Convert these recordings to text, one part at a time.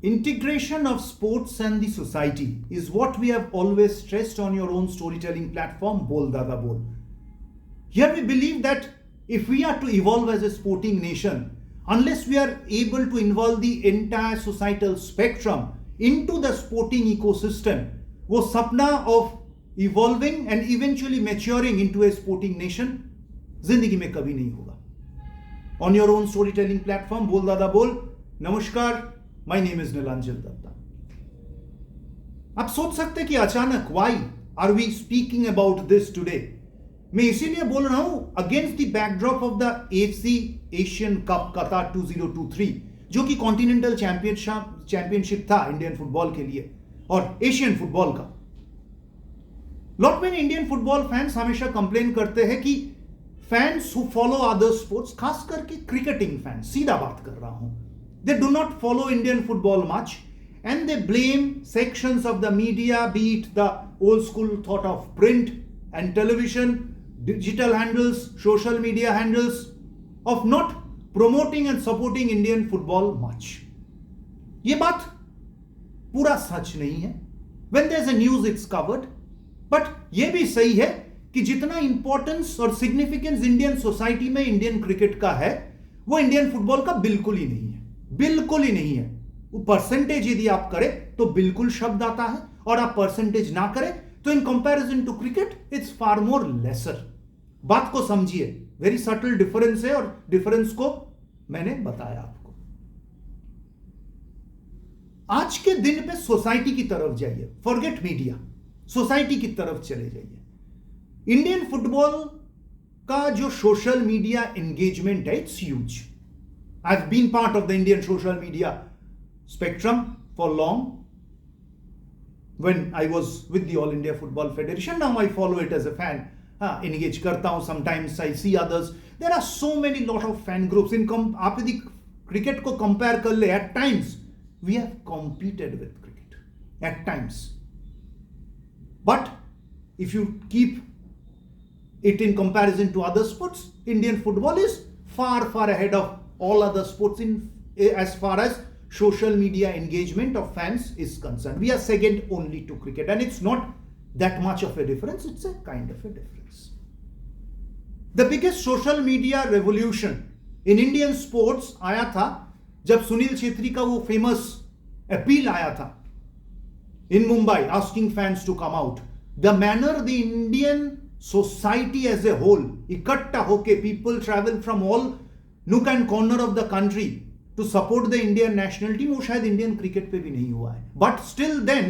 Integration of sports and the society is what we have always stressed on your own storytelling platform, Bol Dada Bol. Here we believe that if we are to evolve as a sporting nation, unless we are able to involve the entire societal spectrum into the sporting ecosystem, वो सपना of evolving and eventually maturing into a sporting nation जिंदगी में कभी नहीं होगा. On your own storytelling platform, Bol Dada Bol. नमस्कार, my name is Nilanjan Datta. आप सोच सकते कि अचानक why are we speaking about this today? मैं इसीलिए बोल रहा हूं against the backdrop of the AFC Asian cup कतार 2023 जो कि कॉन्टिनेंटल चैंपियनशिप था इंडियन फुटबॉल के लिए और एशियन फुटबॉल का. Lot many Indian football fans हमेशा कंप्लेन करते हैं कि fans who follow other sports, खास करके क्रिकेटिंग फैंस, सीधा बात कर रहा हूं, they do not follow Indian football much and they blame sections of the media, be it the old school thought of print and television, digital handles, social media handles, of not promoting and supporting Indian football much. ये बात पूरा सच नहीं है. When there's a news it's covered, but ये भी सही है कि जितना इंपॉर्टेंस और सिग्निफिकेंस इंडियन सोसाइटी में इंडियन क्रिकेट का है वो इंडियन फुटबॉल का बिल्कुल ही नहीं है. बिल्कुल ही नहीं है. परसेंटेज यदि आप करें तो बिल्कुल शब्द आता है और आप परसेंटेज ना करें तो in comparison to cricket it's far more lesser. बात को समझिए, वेरी सटल डिफरेंस है और डिफरेंस को मैंने बताया आपको. आज के दिन पे सोसाइटी की तरफ जाइए, फॉरगेट मीडिया, सोसाइटी की तरफ चले जाइए. इंडियन फुटबॉल का जो सोशल मीडिया एंगेजमेंट है it's huge. I have been part of the Indian social media spectrum for long when I was with the All India Football Federation. Now I follow it as a fan, engage करता हूं. Sometimes I see others. There are so many lot of fan groups. आप यदि cricket को compare कर ले, at times we have competed with cricket at times, but if you keep it in comparison to other sports, Indian football is far ahead of all other sports in as far as social media engagement of fans is concerned. We are second only to cricket, and it's not that much of a difference. It's a kind of a difference. The biggest social media revolution in Indian sports आया था जब सुनील छेत्री का वो famous appeal आया था in Mumbai asking fans to come out. The manner the Indian society as a whole इकट्ठा होके people travel from all nook and corner of the country to support the Indian national team, वो शायद Indian cricket पे भी नहीं हुआ है. But still then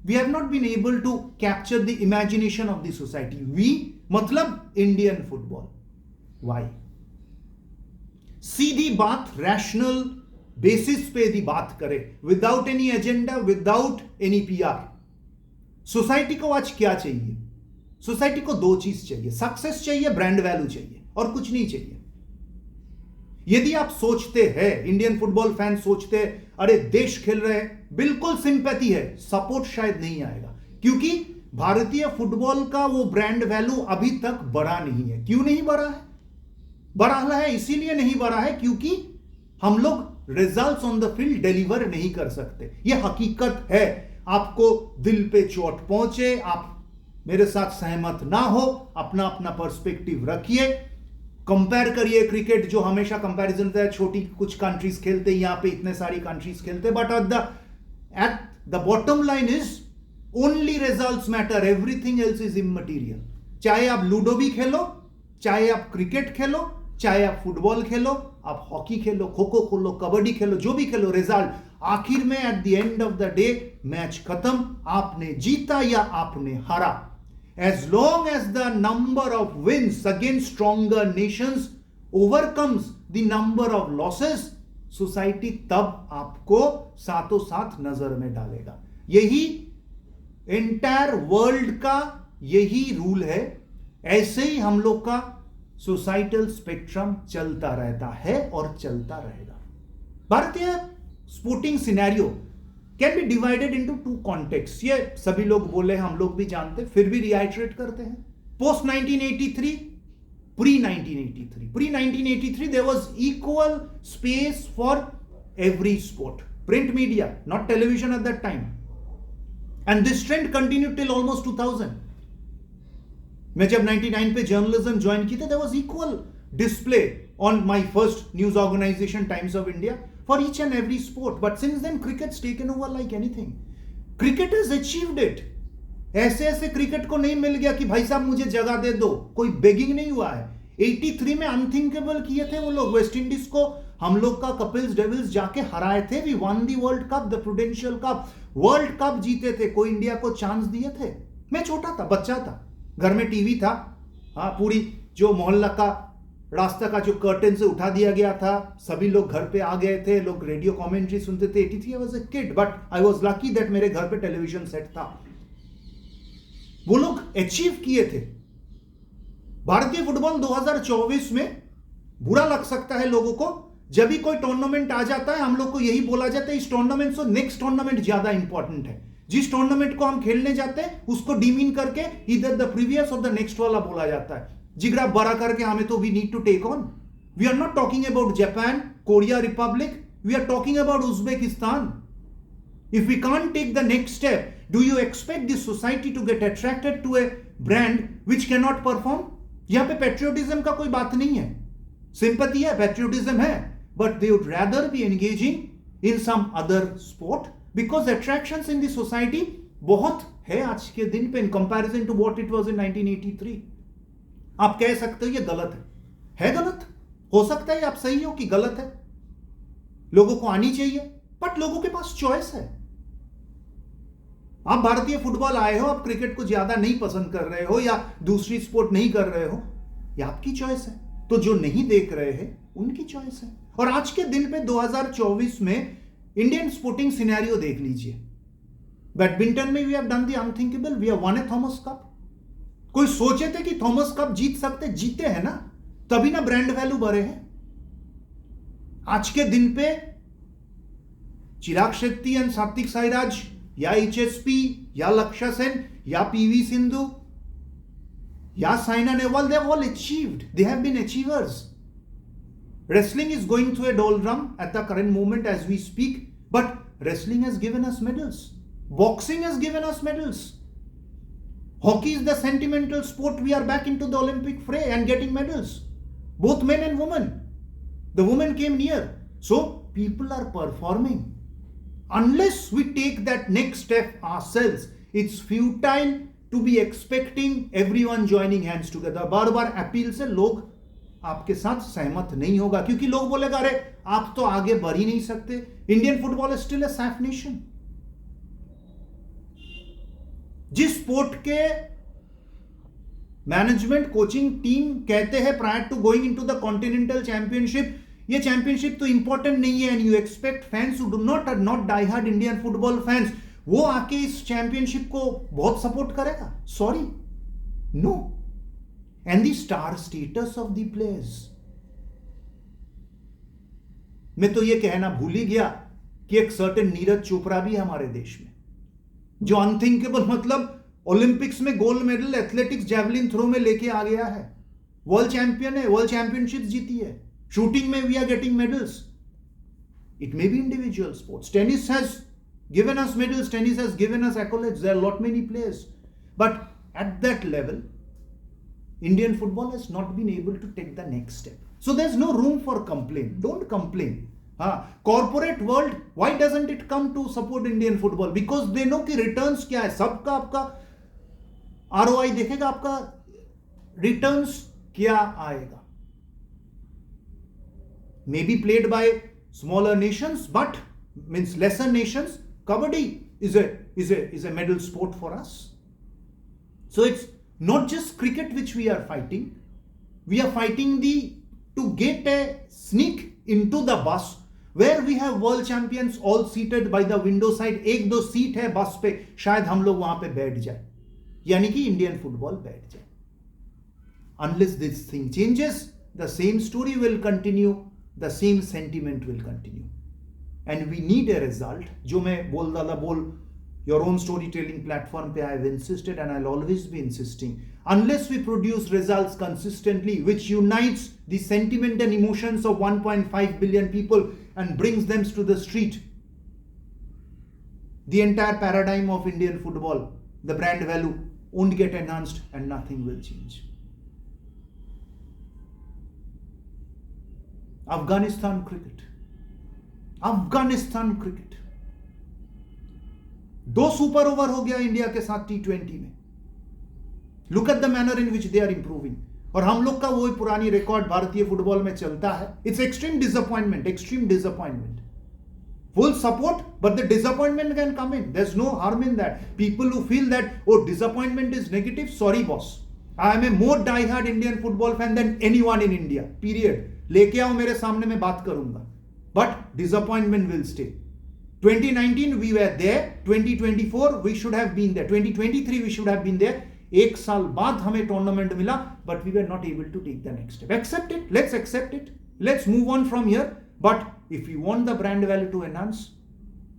we have not been able to capture the imagination of the society. We मतलब Indian football. Why? सीधी बात, rational basis पे यदि बात करें, without any agenda, without any PR, society को आज क्या चाहिए? सोसाइटी को दो चीज चाहिए. सक्सेस चाहिए, ब्रांड वैल्यू चाहिए, और कुछ नहीं चाहिए. यदि आप सोचते हैं, इंडियन फुटबॉल फैन सोचते हैं, अरे देश खेल रहे हैं, बिल्कुल सिंपैथी है, सपोर्ट शायद नहीं आएगा, क्योंकि भारतीय फुटबॉल का वो ब्रांड वैल्यू अभी तक बढ़ा नहीं है. क्यों नहीं बढ़ा है? बढ़ा है इसीलिए नहीं बढ़ा है क्योंकि हम लोग results on the field deliver नहीं कर सकते. ये हकीकत है. आपको दिल पे चोट पहुंचे, आप मेरे साथ सहमत ना हो, अपना अपना पर्सपेक्टिव रखिए. कंपेयर करिए क्रिकेट, जो हमेशा कंपैरिजन है, छोटी कुछ कंट्रीज खेलते, यहां पे इतने सारी कंट्रीज खेलते, but at the bottom line is only results matter, everything else is immaterial. चाहे आप लूडो भी खेलो, चाहे आप क्रिकेट खेलो, चाहे आप फुटबॉल खेलो, आप हॉकी खेलो, खो खो खेलो, कबड्डी खेलो, जो भी खेलो, रिजल्ट आखिर में at the end of the day match खत्म, आपने जीता या आपने हारा. As long as the number of wins against stronger nations overcomes the number of losses, society तब आपको साथों साथ नजर में डालेगा. यही एंटायर वर्ल्ड का यही रूल है. ऐसे ही हम लोग का सोसाइटल स्पेक्ट्रम चलता रहता है और चलता रहेगा. भारतीय sporting scenario can be divided into two context. ये सभी लोग बोले, हम लोग भी जानते, फिर भी रिआइटरेट करते हैं. Post 1983, pre 1983 there was equal space for every sport. print media, not television at that time. And this trend continued till almost 2000. मैं जब 99 पे जर्नलिज्म ज्वाइन की थी, there was equal display on my first news organization, Times of India, for each and every sport. But since then, cricket's taken over like anything. Cricket has achieved it. ऐसे ऐसे cricket को नहीं मिल गया कि भाई साहब मुझे जगह दे दो, कोई बेगिंग नहीं हुआ है. 83 में अनथिंकेबल किए थे वो लोग. वेस्ट इंडीज को हम लोग का कपिल्स डेविल्स जाके हराए थे. We won the world cup, the prudential cup, world cup जीते थे. कोई इंडिया को चांस दिए थे? मैं छोटा था, बच्चा था, घर में टीवी था. हाँ, पूरी जो मोहल्ला का रास्ता का जो कर्टन से उठा दिया गया था, सभी लोग घर पे आ गए थे, लोग रेडियो कमेंट्री सुनते थे. 83 I was a kid, but I was lucky that मेरे घर पे टेलीविजन सेट था. वो लोग अचीव किए थे. भारतीय फुटबॉल 2024 में बुरा लग सकता है लोगों को. जब भी कोई टूर्नामेंट आ जाता है, हम लोग को यही बोला जाता है इस टूर्नामेंट से नेक्स्ट टूर्नामेंट ज्यादा इंपॉर्टेंट है. जिस टूर्नामेंट को हम खेलने जाते हैं उसको डिमीन करके इधर द प्रीवियस और द नेक्स्ट वाला बोला जाता है. जिगरा बड़ा करके हमें तो we need to take on. We are not talking about Japan, Korea republic, we are talking about Uzbekistan. If we can't take the next step, do you expect the society to get attracted to a brand which cannot perform? यहां पे patriotism का कोई बात नहीं है. Sympathy है, patriotism है, but they would rather be engaging in some other sport because attractions in the society बहुत है आज के दिन पे in comparison to what it was in 1983. आप कह सकते हो ये गलत है गलत. हो सकता है आप सही हो कि गलत है. लोगों को आनी चाहिए, बट लोगों के पास चॉइस है. आप भारतीय फुटबॉल आए हो, आप क्रिकेट को ज्यादा नहीं पसंद कर रहे हो या दूसरी स्पोर्ट नहीं कर रहे हो, ये आपकी चॉइस है. तो जो नहीं देख रहे हैं उनकी चॉइस है. और आज के दिन पे 2024 में इंडियन स्पोर्टिंग सिनेरियो देख लीजिए. बैडमिंटन में we have done the unthinkable, we have won a Thomas cup. कोई सोचे थे कि थॉमस कप जीत सकते? जीते हैं ना, तभी ना ब्रांड वैल्यू बढ़े हैं. आज के दिन पे चिराग शेट्टी एंड सात्विक साईराज या एचएसपी या लक्ष्य सेन या पीवी सिंधु या Saina Nehwal, they have all achieved. They have been achievers. Wrestling is going through a doldrum at the current moment as we speak, but wrestling has given us medals. Boxing has given us medals. Hockey is the sentimental sport. We are back into the Olympic fray and getting medals. Both men and women. The women came near. So people are performing. Unless we take that next step ourselves, it's futile to be expecting everyone joining hands together. Bar bar appeal से लोग आपके साथ सहमत नहीं होगा, क्योंकि लोग बोलेगा अरे आप तो आगे बढ़ ही नहीं सकते. Indian football is still a SAFF nation. जिस स्पोर्ट के मैनेजमेंट कोचिंग टीम कहते हैं prior to going into the continental championship, ये चैंपियनशिप तो इंपॉर्टेंट नहीं है, and you expect fans who do not die hard Indian football fans, वो आके इस चैंपियनशिप को बहुत सपोर्ट करेगा? Sorry, no. And the star status of the players, मैं तो ये कहना भूल ही गया कि एक सर्टेन नीरज चोपड़ा भी है हमारे देश में, जो अनथिंकेबल मतलब ओलंपिक्स में gold medal athletics javelin throw में लेके आ गया है. वर्ल्ड चैंपियन है, वर्ल्ड चैंपियनशिप जीती है. शूटिंग में we are getting medals. It may be individual sports. Tennis has given us medals, tennis has given us accolades, there are lot many players, but at that level Indian football has not been able to take the next step. So there's no room for complaint. Don't complain. Corporate world, why doesn't it come to support Indian football? Because they know कि returns क्या है. सबका आपका ROI देखेगा, आपका returns क्या आएगा. Maybe played by smaller nations, but means lesser nations. Kabaddi is a medal sport for us. So it's not just cricket which we are fighting. We are fighting to get a sneak into the bus where we have world champions all seated by the window side. एक दो seat है बस पे, शायद हम लोग वहां पे बैठ जाए, यानी कि इंडियन फुटबॉल बैठ जाए. Unless this thing changes, the same story will continue, the same sentiment will continue. And we need a result. जो मैं बोल डाला बोल your own storytelling platform पे I have insisted and I'll always be insisting. Unless we produce results consistently which unites the sentiment and emotions of 1.5 billion people and brings them to the street, the entire paradigm of Indian football, the brand value won't get enhanced and nothing will change. Afghanistan cricket. 2 super over हो गया India के साथ T20 में. Look at the manner in which they are improving. और हम लोग का वही पुरानी रिकॉर्ड भारतीय फुटबॉल में चलता है. It's extreme disappointment. Full support, but the disappointment can come in. There's no harm in that. People who feel that, oh, disappointment is negative, sorry boss. I am a more die-hard Indian football fan than anyone in India. Period. लेके आओ मेरे सामने, मैं बात करूंगा. But disappointment will stay. 2019 we were there. 2024 we should have been there. 2023 we should have been there. 1 साल बाद हमें टूर्नामेंट मिला, but we were not able to take the next step. Accept it. Let's accept it. Let's move on from here. But if you want the brand value to enhance,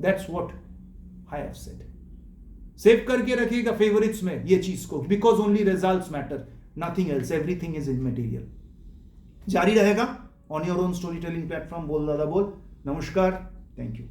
that's what I have said. Save करके रखिएगा favourites में ये चीज को, because only results matter, nothing else, everything is immaterial. जारी रहेगा on your own story telling platform बोल दादा बोल. नमस्कार, थैंक यू.